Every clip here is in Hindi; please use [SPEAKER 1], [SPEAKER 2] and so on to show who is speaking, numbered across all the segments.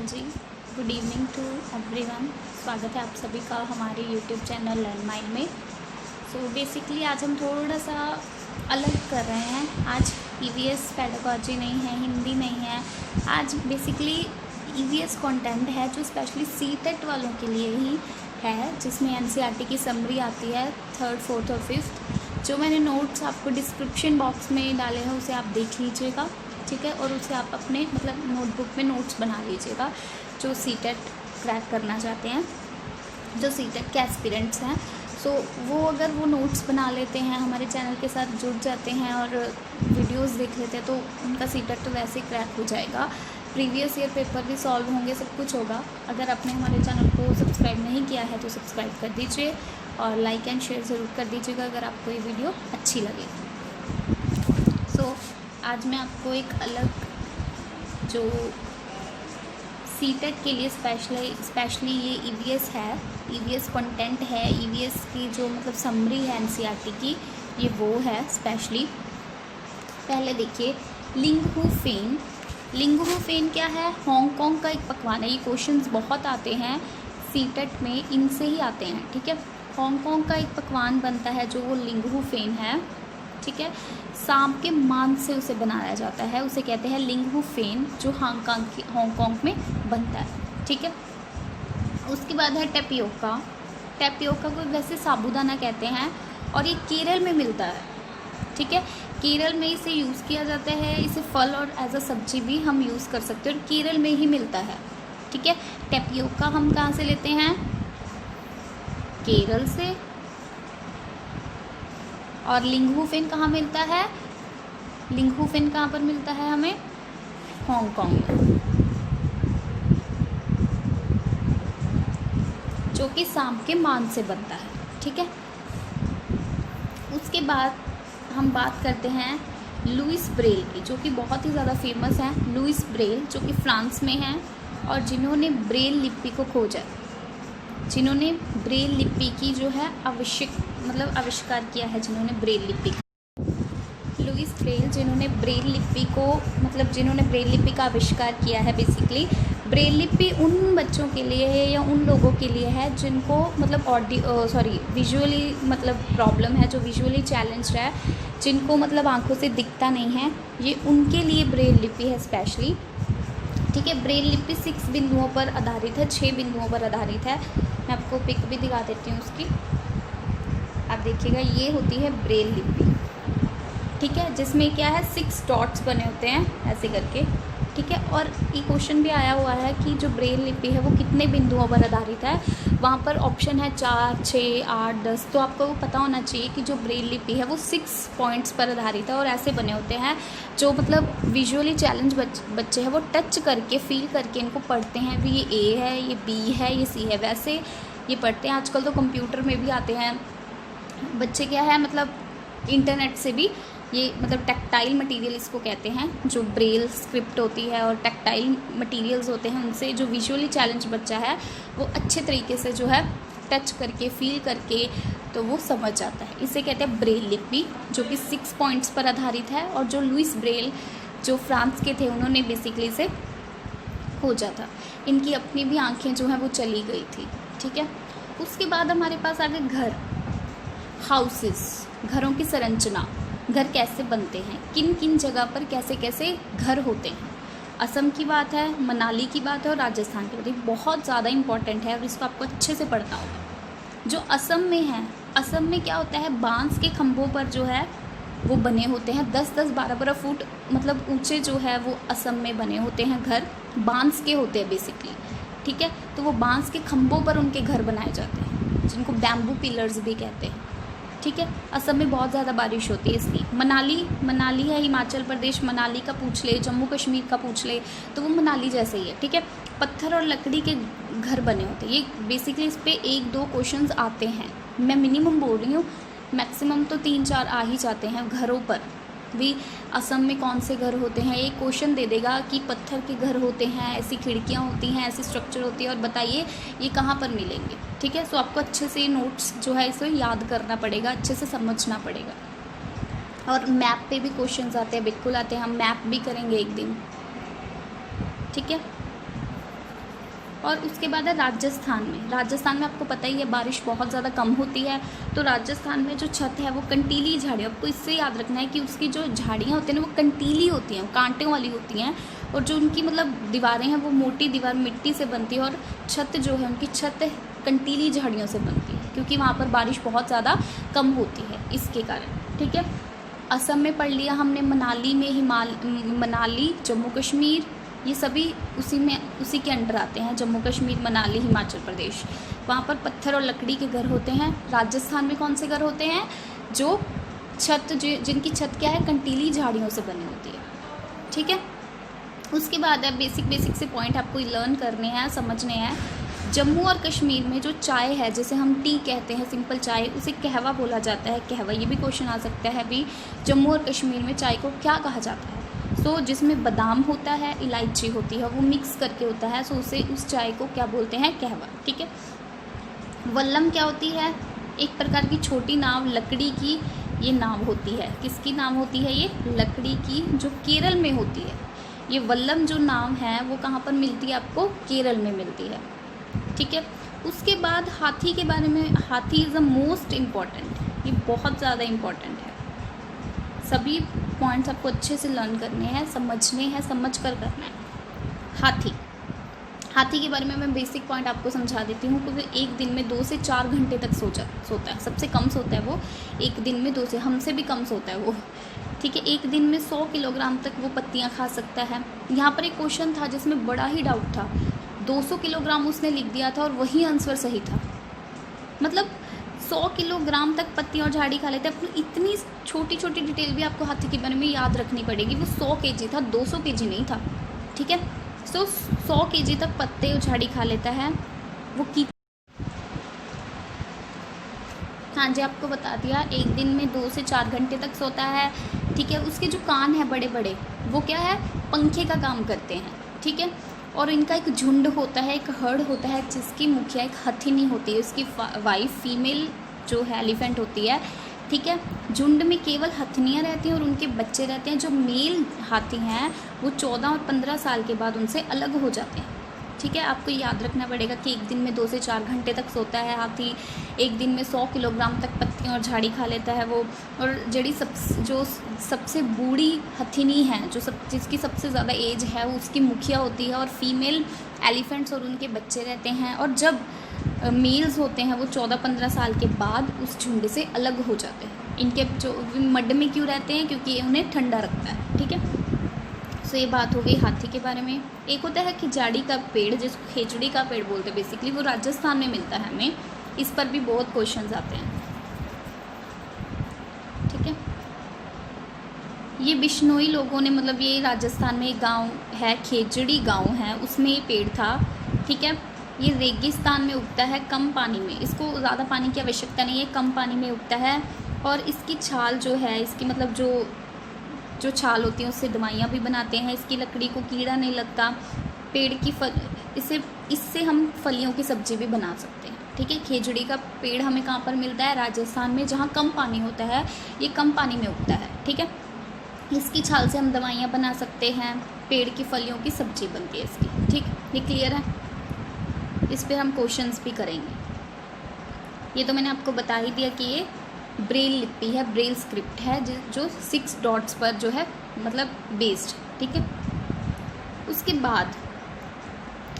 [SPEAKER 1] Ji, good evening to everyone. स्वागत है आप सभी का हमारे यूट्यूब चैनल लर्न माइंड में। सो बेसिकली आज हम थोड़ा सा अलग कर रहे हैं। आज ईवीएस पेडागॉजी नहीं है, हिंदी नहीं है। आज बेसिकली ईवीएस कंटेंट है जो स्पेशली सीटेट वालों के लिए ही है, जिसमें एनसीईआरटी की समरी आती है 3rd, 4th और 5th। जो मैंने नोट्स आपको डिस्क्रिप्शन बॉक्स में डाले हैं उसे आप देख लीजिएगा, ठीक है। और उसे आप अपने नोटबुक में नोट्स बना लीजिएगा जो सीटेट क्रैक करना चाहते हैं, जो सीटेट के एस्पिरेंट्स हैं। सो वो अगर वो नोट्स बना लेते हैं, हमारे चैनल के साथ जुड़ जाते हैं और वीडियोस देख लेते हैं, तो उनका सीटेट तो वैसे ही क्रैक हो जाएगा। प्रीवियस ईयर पेपर भी सॉल्व होंगे, सब कुछ होगा। अगर आपने हमारे चैनल को सब्सक्राइब नहीं किया है तो सब्सक्राइब कर दीजिए और लाइक एंड शेयर ज़रूर कर दीजिएगा अगर आपको ये वीडियो अच्छी लगे। सो आज मैं आपको एक अलग जो सीटेट के लिए स्पेशली ये ईवीएस है, ईवीएस कंटेंट है, ईवीएस की जो समरी है एनसीईआरटी की, ये वो है स्पेशली। पहले देखिए लिंगहू फेन क्या है? हांगकांग का एक पकवान है। ये क्वेश्चंस बहुत आते हैं सीटेट में, इनसे ही आते हैं, ठीक है। हांगकांग का एक पकवान बनता है जो वो लिंगहू फेन है, ठीक है। सांप के मांस से उसे बनाया जाता है, उसे कहते हैं लिंगहू फेन, जो हांगकांग में बनता है, ठीक है। उसके बाद है टेपियोका को वैसे साबूदाना कहते हैं और ये केरल में मिलता है, ठीक है। केरल में इसे यूज़ किया जाता है, इसे फल और एज अ सब्जी भी हम यूज़ कर सकते हैं और केरल में ही मिलता है, ठीक है। टेपियोका हम कहाँ से लेते हैं? केरल से। और लिंगहू फेन कहाँ मिलता है? लिंगहू फेन कहाँ पर मिलता है हमें? हांगकांग में, जो कि सांप के मांस से बनता है, ठीक है। उसके बाद हम बात करते हैं लुइस ब्रेल की, जो कि बहुत ही ज़्यादा फेमस है। लुइस ब्रेल जो कि फ्रांस में हैं और जिन्होंने ब्रेल लिपि को खोजा, जिन्होंने ब्रेल लिपि की जो है आविष्कार किया है, जिन्होंने ब्रेल लिपि, लुइस ब्रेल जिन्होंने ब्रेल लिपि को जिन्होंने ब्रेल लिपि का आविष्कार किया है। बेसिकली ब्रेल लिपि उन बच्चों के लिए है या उन लोगों के लिए है जिनको विजुअली प्रॉब्लम है, जो विजुअली चैलेंज्ड है, जिनको आंखों से दिखता नहीं है, ये उनके लिए ब्रेल लिपि है स्पेशली, ठीक है। ब्रेल लिपि 6 बिंदुओं पर आधारित है, 6 बिंदुओं पर आधारित है। मैं आपको पिक भी दिखा देती हूँ उसकी, आप देखिएगा। ये होती है ब्रेल लिपि, ठीक है, जिसमें क्या है 6 डॉट्स बने होते हैं ऐसे करके, ठीक है। और ये क्वेश्चन भी आया हुआ है कि जो ब्रेल लिपि है वो कितने बिंदुओं पर आधारित है। वहाँ पर ऑप्शन है 4, 6, 8, 10। तो आपको वो पता होना चाहिए कि जो ब्रेल लिपि है वो 6 पॉइंट्स पर आधारित है और ऐसे बने होते हैं जो विजुअली चैलेंज बच्चे हैं वो टच करके, फील करके इनको पढ़ते हैं भी, ये ए है, ये बी है, ये सी है, वैसे ये पढ़ते हैं। आजकल तो कंप्यूटर में भी आते हैं बच्चे, क्या है इंटरनेट से भी ये टैक्टाइल मटेरियल इसको कहते हैं, जो ब्रेल स्क्रिप्ट होती है और टैक्टाइल मटेरियल्स होते हैं, उनसे जो विजुअली चैलेंज बच्चा है वो अच्छे तरीके से जो है टच करके, फील करके तो वो समझ जाता है। इसे कहते हैं ब्रेल लिपि, जो कि 6 पॉइंट्स पर आधारित है। और जो लुइस ब्रेल जो फ्रांस के थे, उन्होंने बेसिकली इसे खोजा था। इनकी अपनी भी आँखें जो हैं वो चली गई थी, ठीक है। उसके बाद हमारे पास आ गए घर, हाउसेस, घरों की संरचना, घर कैसे बनते हैं, किन किन जगह पर कैसे कैसे घर होते हैं। असम की बात है, मनाली की बात है और राजस्थान की बात है। बहुत ज़्यादा इंपॉर्टेंट है और इसको आपको अच्छे से पढ़ना होगा। जो असम में है, असम में क्या होता है, बांस के खंभों पर जो है वो बने होते हैं 10-10, 12-12 फुट ऊंचे जो है वो असम में बने होते हैं घर, बांस के होते हैं बेसिकली, ठीक है। तो वो बांस के खंभों पर उनके घर बनाए जाते हैं, जिनको बैम्बू पिलर्स भी कहते हैं, ठीक है। असम में बहुत ज़्यादा बारिश होती है इसलिए। मनाली है हिमाचल प्रदेश, मनाली का पूछ ले, जम्मू कश्मीर का पूछ ले तो वो मनाली जैसे ही है, ठीक है। पत्थर और लकड़ी के घर बने होते हैं। ये बेसिकली इस पर 1-2 क्वेश्चंस आते हैं, मैं मिनिमम बोल रही हूँ, मैक्सिमम तो 3-4 आ ही जाते हैं घरों पर भी। असम में कौन से घर होते हैं, एक क्वेश्चन दे देगा कि पत्थर के घर होते हैं, ऐसी खिड़कियाँ होती हैं, ऐसी स्ट्रक्चर होती है, और बताइए ये कहाँ पर मिलेंगे, ठीक है। सो आपको अच्छे से नोट्स जो है इसे याद करना पड़ेगा, अच्छे से समझना पड़ेगा। और मैप पे भी क्वेश्चंस आते हैं, बिल्कुल आते हैं, हम मैप भी करेंगे एक दिन, ठीक है। और उसके बाद है राजस्थान में। राजस्थान में आपको पता ही है बारिश बहुत ज़्यादा कम होती है, तो राजस्थान में जो छत है वो कंटीली झाड़ियाँ, आपको इससे याद रखना है कि उसकी जो झाड़ियाँ होती हैं ना वो कंटीली होती हैं, कांटों वाली होती हैं, और जो उनकी मतलब दीवारें हैं वो मोटी दीवार मिट्टी से बनती है, और छत जो है उनकी छत कंटीली झाड़ियों से बनती है, क्योंकि वहाँ पर बारिश बहुत ज़्यादा कम होती है इसके कारण। ठीक है, असम में पढ़ लिया हमने, मनाली में मनाली, जम्मू कश्मीर, ये सभी उसी के अंडर आते हैं। जम्मू कश्मीर, मनाली, हिमाचल प्रदेश, वहाँ पर पत्थर और लकड़ी के घर होते हैं। राजस्थान में कौन से घर होते हैं? जो जिनकी छत क्या है, कंटीली झाड़ियों से बनी होती है। ठीक है, उसके बाद है बेसिक से पॉइंट आपको लर्न करने हैं, समझने हैं। जम्मू और कश्मीर में जो चाय है, जैसे हम टी कहते हैं, सिंपल चाय, उसे कहवा बोला जाता है। कहवा, ये भी क्वेश्चन आ सकता है भी, जम्मू और कश्मीर में चाय को क्या कहा जाता है? सो जिसमें बादाम होता है, इलायची होती है, वो मिक्स करके होता है, सो उस चाय को क्या बोलते हैं? कहवा। ठीक है, वल्लम क्या होती है? एक प्रकार की छोटी नाव, लकड़ी की ये नाव होती है। किसकी नाव होती है? ये लकड़ी की, जो केरल में होती है। ये वल्लम जो नाव है वो कहाँ पर मिलती है? आपको केरल में मिलती है। ठीक है, उसके बाद हाथी के बारे में, हाथी इज़ द मोस्ट इम्पॉर्टेंट, ये बहुत ज़्यादा इम्पॉर्टेंट है। सभी पॉइंट्स आपको अच्छे से लर्न करने हैं, समझने हैं, समझ कर करना है। हाथी के बारे में मैं बेसिक पॉइंट आपको समझा देती हूँ। क्योंकि एक दिन में 2 से 4 घंटे तक सोता है, सबसे कम सोता है वो, एक दिन में 2 से, हमसे भी कम सोता है वो। ठीक है, एक दिन में 100 किलोग्राम तक वो पत्तियाँ खा सकता है। यहाँ पर एक क्वेश्चन था जिसमें बड़ा ही डाउट था, 200 किलोग्राम उसने लिख दिया था और वही आंसर सही था। मतलब 100 किलोग्राम तक पत्ती और झाड़ी खा लेते हैं। इतनी छोटी छोटी डिटेल भी आपको हाथी के बारे में याद रखनी पड़ेगी। वो 100 केजी था, 200 केजी नहीं था। ठीक है, सो 100 केजी तक पत्ते और झाड़ी खा लेता है वो। हाँ जी, आपको बता दिया, एक दिन में 2 से 4 घंटे तक सोता है। ठीक है, उसके जो कान हैं बड़े बड़े, वो क्या है? पंखे का काम करते हैं। ठीक है, और इनका एक झुंड होता है, एक हर्ड होता है, जिसकी मुखिया एक हथिनी होती है, उसकी वाइफ फीमेल जो है एलिफेंट होती है। ठीक है, झुंड में केवल हथनियाँ रहती हैं और उनके बच्चे रहते हैं। जो मेल हाथी हैं वो 14 और 15 साल के बाद उनसे अलग हो जाते हैं। ठीक है, आपको याद रखना पड़ेगा कि एक दिन में 2 से 4 घंटे तक सोता है हाथी, एक दिन में 100 किलोग्राम तक पत्तियाँ और झाड़ी खा लेता है वो। और जो सबसे बूढ़ी हथिनी है, जिसकी सबसे ज़्यादा एज है, वो उसकी मुखिया होती है, और फीमेल एलिफेंट्स और उनके बच्चे रहते हैं। और जब मेल्स होते हैं वो 14-15 साल के बाद उस झुंड से अलग हो जाते हैं। इनके जो मड में क्यों रहते हैं? क्योंकि उन्हें ठंडा रखता है। ठीक है, तो ये बात हो गई हाथी के बारे में। एक होता है खिजाड़ी का पेड़, जिसको खेजड़ी का पेड़ बोलते हैं बेसिकली, वो राजस्थान में मिलता है हमें। इस पर भी बहुत क्वेश्चंस आते हैं। ठीक है, ये बिश्नोई लोगों ने, मतलब ये राजस्थान में एक गांव है, खेजड़ी गांव है, उसमें ये पेड़ था। ठीक है, ये रेगिस्तान में उगता है, कम पानी में, इसको ज़्यादा पानी की आवश्यकता नहीं है, कम पानी में उगता है। और इसकी छाल जो है, इसकी मतलब जो छाल होती है उससे दवाइयाँ भी बनाते हैं। इसकी लकड़ी को कीड़ा नहीं लगता। पेड़ की इससे हम फलियों की सब्जी भी बना सकते हैं। ठीक है, खेजड़ी का पेड़ हमें कहाँ पर मिलता है? राजस्थान में, जहाँ कम पानी होता है, ये कम पानी में उगता है। ठीक है, इसकी छाल से हम दवाइयाँ बना सकते हैं, पेड़ की फलियों की सब्जी बनती है इसकी। ठीक, ये क्लियर है? इस पर हम क्वेश्चंस भी करेंगे। ये तो मैंने आपको बता ही दिया कि ये ब्रेल लिपि है, ब्रेल स्क्रिप्ट है, जो 6 डॉट्स पर जो है मतलब बेस्ड। ठीक है, उसके बाद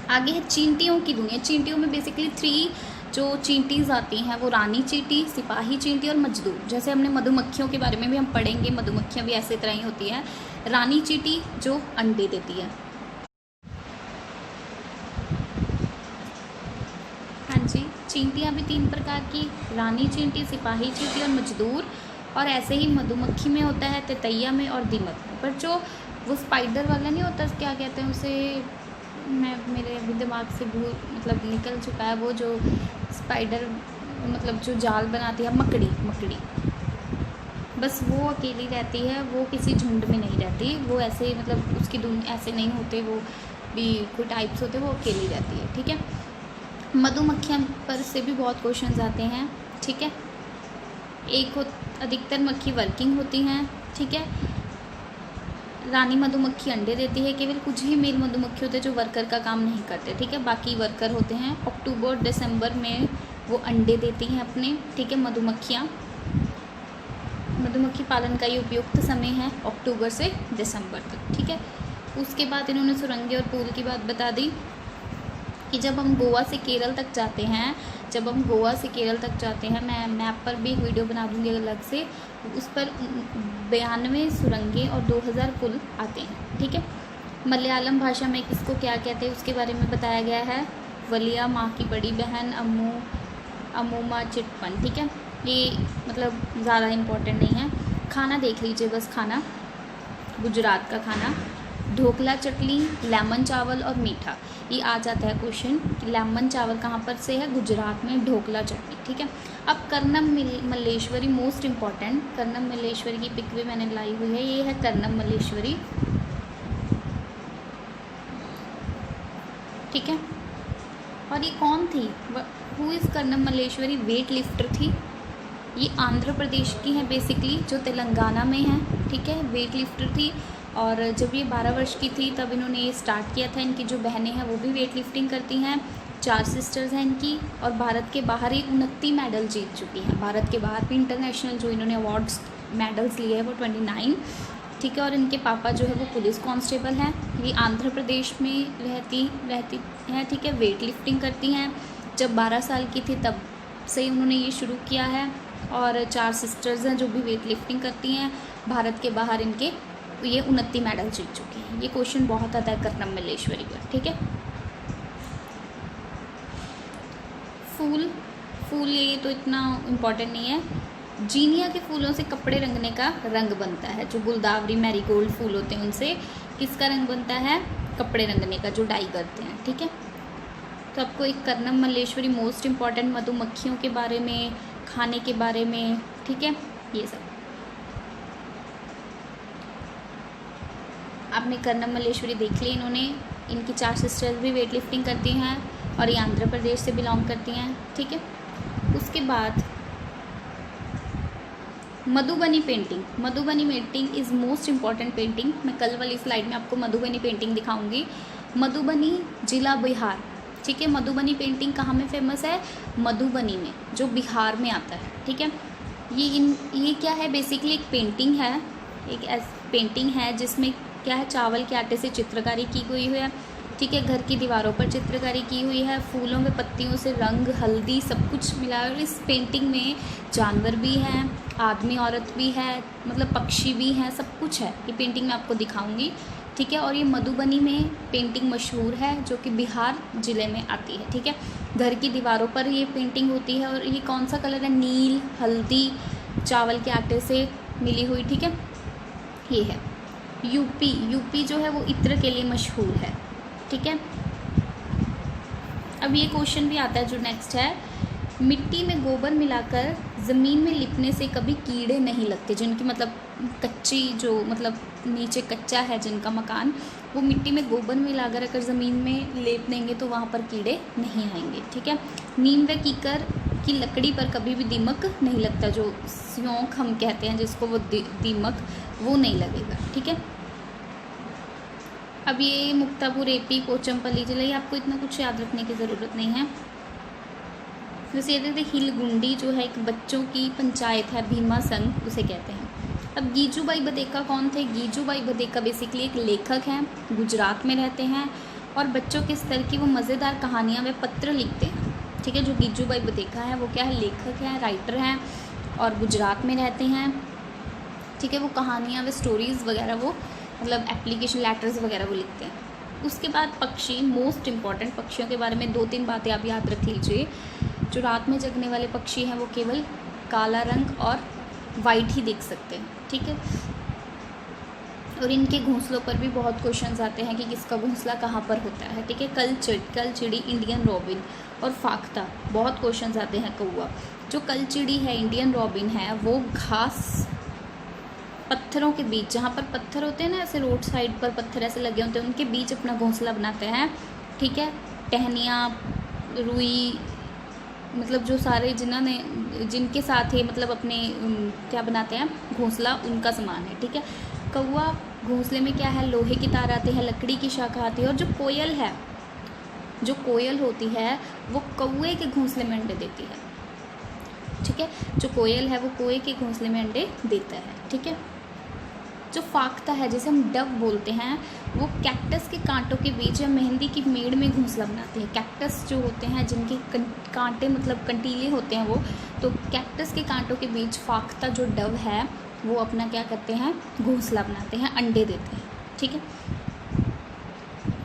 [SPEAKER 1] आगे है चींटियों की दुनिया। चींटियों में बेसिकली 3 जो चींटीज़ आती हैं, वो रानी चींटी, सिपाही चींटी और मजदूर। जैसे हमने मधुमक्खियों के बारे में भी हम पढ़ेंगे, मधुमक्खियाँ भी ऐसे तरह ही होती हैं। रानी चींटी जो अंडे देती है। हाँ जी, चींटियाँ भी 3 प्रकार की, रानी चींटी, सिपाही चींटी और मजदूर। और ऐसे ही मधुमक्खी में होता है, तितैया में और दीमक में। पर जो वो स्पाइडर वाला नहीं होता, क्या कहते हैं उसे, मेरे अभी दिमाग से मतलब निकल चुका है, वो जो स्पाइडर मतलब जो जाल बनाती है, मकड़ी, बस वो अकेली रहती है, वो किसी झुंड में नहीं रहती। वो ऐसे मतलब उसकी ऐसे नहीं होते, वो भी कोई टाइप्स होते, वो अकेली रहती है। ठीक है, मधुमक्खियाँ पर से भी बहुत क्वेश्चंस आते हैं। ठीक है, अधिकतर मक्खी वर्किंग होती हैं। ठीक है, रानी मधुमक्खी अंडे देती है, केवल कुछ ही मेल मधुमक्खी होते हैं जो वर्कर का काम नहीं करते, ठीक है, बाकी वर्कर होते हैं। अक्टूबर दिसंबर में वो अंडे देती हैं अपने, ठीक है, मधुमक्खियाँ। मधुमक्खी पालन का ये उपयुक्त समय है अक्टूबर से दिसंबर तक, ठीक है। उसके बाद इन्होंने सुरंगें और पुल की बात बता दी कि जब हम गोवा से केरल तक जाते हैं, मैं मैप पर भी एक वीडियो बना दूँगी अलग से, उस पर 92 सुरंगें और 2000 पुल आते हैं, ठीक है। मलयालम भाषा में किसको क्या कहते हैं उसके बारे में बताया गया है। वलिया माँ की बड़ी बहन, अमूमा चिटपन, ठीक है। ये मतलब ज़्यादा इम्पोर्टेंट नहीं है। खाना देख लीजिए बस, खाना गुजरात का खाना ढोकला, चटनी, लेमन चावल और मीठा, ये आ जाता है क्वेश्चन कि लेमन चावल कहाँ पर से है, गुजरात में, ढोकला चटनी, ठीक है। अब कर्नम मल्लेश्वरी मोस्ट इम्पॉर्टेंट, कर्नम मल्लेश्वरी की पिक भी मैंने लाई हुई है, ये है कर्नम मल्लेश्वरी, ठीक है। और ये कौन थी, who is Karnam Malleswari, weight lifter थी। ये आंध्र प्रदेश की है बेसिकली, जो तेलंगाना में है, ठीक है, वेट लिफ्टर थी। और जब ये 12 वर्ष की थी तब इन्होंने ये स्टार्ट किया था। इनकी जो बहनें हैं वो भी वेट लिफ्टिंग करती हैं, 4 सिस्टर्स हैं इनकी, और भारत के बाहर ही 29 मेडल जीत चुकी हैं। भारत के बाहर भी इंटरनेशनल जो इन्होंने अवार्ड्स मेडल्स लिए हैं वो 29, ठीक है। और इनके पापा जो है वो पुलिस कांस्टेबल हैं। ये आंध्र प्रदेश में रहती हैं, ठीक है, वेट लिफ्टिंग करती हैं। जब 12 साल की थी तब से उन्होंने ये शुरू किया है। और 4 सिस्टर्स हैं जो भी वेट लिफ्टिंग करती हैं। भारत के बाहर इनके ये 29 मेडल जीत चुके हैं। ये क्वेश्चन बहुत आता है कर्नम मल्लेश्वरी पर, ठीक है। फूल ये तो इतना इम्पोर्टेंट नहीं है। जीनिया के फूलों से कपड़े रंगने का रंग बनता है। जो गुलदावरी, मैरीगोल्ड फूल होते हैं उनसे किसका रंग बनता है, कपड़े रंगने का, जो डाई करते हैं, ठीक है। तो आपको एक कर्नम मल्लेश्वरी मोस्ट इम्पॉर्टेंट, मधुमक्खियों के बारे में, खाने के बारे में, ठीक है, ये सब आपने कर्नम मल्लेश्वरी देख ली। इनकी 4 सिस्टर्स भी वेट लिफ्टिंग करती हैं और ये आंध्र प्रदेश से बिलोंग करती हैं, ठीक है। उसके बाद Madhubani painting is most important painting. मैं कल वाली स्लाइड में आपको मधुबनी पेंटिंग दिखाऊंगी। मधुबनी जिला बिहार, ठीक है। मधुबनी पेंटिंग कहाँ में फेमस है, मधुबनी में, जो बिहार में आता है, ठीक है। ये क्या है, बेसिकली एक पेंटिंग है, जिसमें क्या है, चावल के आटे से चित्रकारी की हुई है, ठीक है। घर की दीवारों पर चित्रकारी की हुई है, फूलों में पत्तियों से रंग, हल्दी, सब कुछ मिला है। और इस पेंटिंग में जानवर भी हैं, आदमी औरत भी है, मतलब पक्षी भी हैं, सब कुछ है। ये पेंटिंग मैं आपको दिखाऊंगी, ठीक है। और ये मधुबनी में पेंटिंग मशहूर है, जो कि बिहार ज़िले में आती है, ठीक है। घर की दीवारों पर ये पेंटिंग होती है। और ये कौन सा कलर है, नील, हल्दी, चावल के आटे से मिली हुई, ठीक है। ये है यूपी जो है वो इत्र के लिए मशहूर है, ठीक है। अब ये क्वेश्चन भी आता है जो नेक्स्ट है, मिट्टी में गोबर मिलाकर ज़मीन में लिपने से कभी कीड़े नहीं लगते। जिनकी मतलब कच्ची, जो मतलब नीचे कच्चा है जिनका मकान, वो मिट्टी में गोबर मिलाकर अगर ज़मीन में लेप देंगे तो वहाँ पर कीड़े नहीं आएंगे, ठीक है। नीम व कीकर की लकड़ी पर कभी भी दीमक नहीं लगता। जो स्योंक हम कहते हैं जिसको, वो दीमक वो नहीं लगेगा, ठीक है। अब ये मुक्तापुर एपी, कोचमपल्ली जिला, ये आपको इतना कुछ याद रखने की ज़रूरत नहीं है। जैसे ये हिलगुंडी जो है एक बच्चों की पंचायत है, भीमा संघ उसे कहते हैं। अब गीजूबाई बदेका कौन थे, गीजूबाई बदेका बेसिकली एक लेखक हैं, गुजरात में रहते हैं और बच्चों के स्तर की वो मज़ेदार कहानियाँ व पत्र लिखते हैं, ठीक है। जो गीजूबाई बदेका है वो क्या है, लेखक हैं, राइटर हैं और गुजरात में रहते हैं, ठीक है। वो कहानियाँ व स्टोरीज़ वगैरह, वो मतलब एप्लीकेशन लेटर्स वगैरह वो लिखते हैं। उसके बाद पक्षी, मोस्ट इम्पॉर्टेंट, पक्षियों के बारे में 2-3 बातें आप याद रख लीजिए। जो रात में जगने वाले पक्षी हैं वो केवल काला रंग और वाइट ही देख सकते हैं, ठीक है। और इनके घोंसलों पर भी बहुत क्वेश्चंस आते हैं कि किसका घोंसला कहाँ पर होता है, ठीक है। कलचिड़ी, इंडियन रॉबिन और फाख्ता, बहुत क्वेश्चंस आते हैं। कौवा, जो कलचिड़ी है, इंडियन रॉबिन है, वो घास पत्थरों के बीच, जहाँ पर पत्थर होते हैं ना, ऐसे रोड साइड पर पत्थर ऐसे लगे होते हैं, उनके बीच अपना घोंसला बनाते हैं, ठीक है। टहनियाँ, रुई, मतलब जो सारे जिनके साथ ये मतलब अपने क्या बनाते हैं घोंसला, उनका समान है, ठीक है। कौवा घोंसले में क्या है, लोहे की तार आती है, लकड़ी की शाखा आती है, और जो कोयल है, जो कोयल होती है वो कौवे के घोंसले में अंडे देती है। ठीक है, जो कोयल है वो कौवे के घोंसले में अंडे देता है। ठीक है, जो फाख्ता है जिसे हम डव बोलते हैं, वो कैक्टस के कांटों के बीच या मेहंदी की मेड़ में घोंसला बनाते हैं। कैक्टस जो होते हैं जिनके कांटे मतलब कंटीले होते हैं वो, तो कैक्टस के कांटों के बीच फाख्ता जो डव है वो अपना क्या करते हैं, घोंसला बनाते हैं, अंडे देते हैं। ठीक है,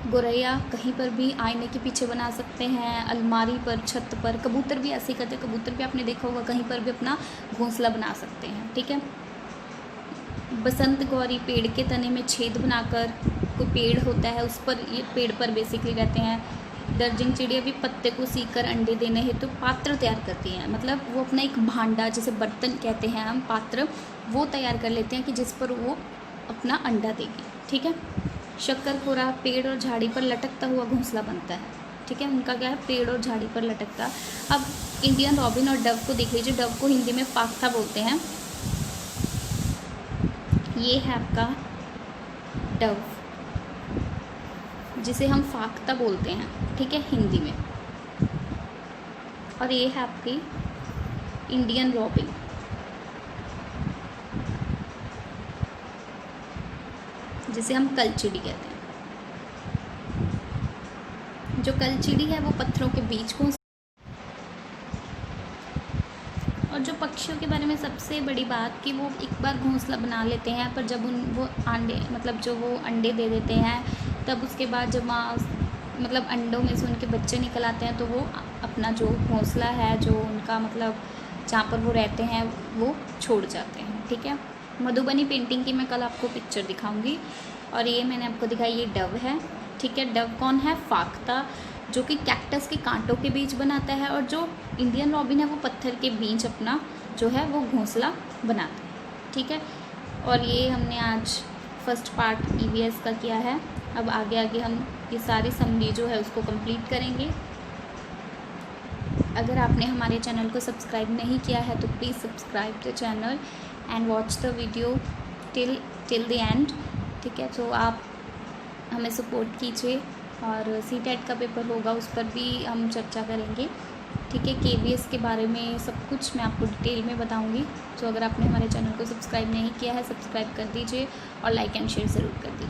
[SPEAKER 1] गोरैया कहीं पर भी आईने के पीछे बना सकते हैं, अलमारी पर, छत पर। कबूतर भी ऐसे ही करते हैं, कबूतर भी आपने देखा होगा कहीं पर भी अपना घोंसला बना सकते हैं। ठीक है, बसंत गौरी पेड़ के तने में छेद बनाकर, कोई पेड़ होता है उस पर, ये पेड़ पर बेसिकली रहते हैं। दर्जन चिड़िया भी पत्ते को सीकर अंडे देने हेतु तो पात्र तैयार करती हैं, मतलब वो अपना एक भांडा, जैसे बर्तन कहते हैं हम, पात्र, वो तैयार कर लेते हैं कि जिस पर वो अपना अंडा देगी। ठीक है, शक्करखोरा पेड़ और झाड़ी पर लटकता हुआ घोंसला बनता है। ठीक है, उनका क्या है, पेड़ और झाड़ी पर लटकता। अब इंडियन रॉबिन और डव को देख लीजिए। डव को हिंदी में फाख्ता बोलते हैं। ये है आपका डव, जिसे हम फाख्ता बोलते हैं। ठीक है, हिंदी में। और ये है आपकी इंडियन रॉबिन, जिसे हम कलचिड़ी कहते हैं। जो कलचिड़ी है वो पत्थरों के बीच को। और जो पक्षियों के बारे में सबसे बड़ी बात कि वो एक बार घोंसला बना लेते हैं, पर जब वो अंडे मतलब जो वो अंडे दे देते हैं, तब उसके बाद जब माँ मतलब अंडों में से उनके बच्चे निकल आते हैं, तो वो अपना जो घोंसला है, जो उनका मतलब जहाँ पर वो रहते हैं, वो छोड़ जाते हैं। ठीक है, मधुबनी पेंटिंग की मैं कल आपको पिक्चर दिखाऊंगी। और ये मैंने आपको दिखाई, ये डव है। ठीक है, डव कौन है, फाख्ता, जो कि कैक्टस के कांटों के बीच बनाता है। और जो इंडियन रॉबिन है वो पत्थर के बीच अपना जो है वो घोंसला बनाता है। ठीक है, और ये हमने आज फर्स्ट पार्ट EVS का किया है। अब आगे आगे हम ये सारी समरी जो है उसको कंप्लीट करेंगे। अगर आपने हमारे चैनल को सब्सक्राइब नहीं किया है तो please subscribe the channel and watch the video till the end. ठीक है, तो आप हमें सपोर्ट कीजिए। और CTET का पेपर होगा, उस पर भी हम चर्चा करेंगे। ठीक है, KVS के बारे में सब कुछ मैं आपको डिटेल में बताऊंगी। तो अगर आपने हमारे चैनल को सब्सक्राइब नहीं किया है, सब्सक्राइब कर दीजिए और लाइक एंड शेयर ज़रूर कर दीजिए।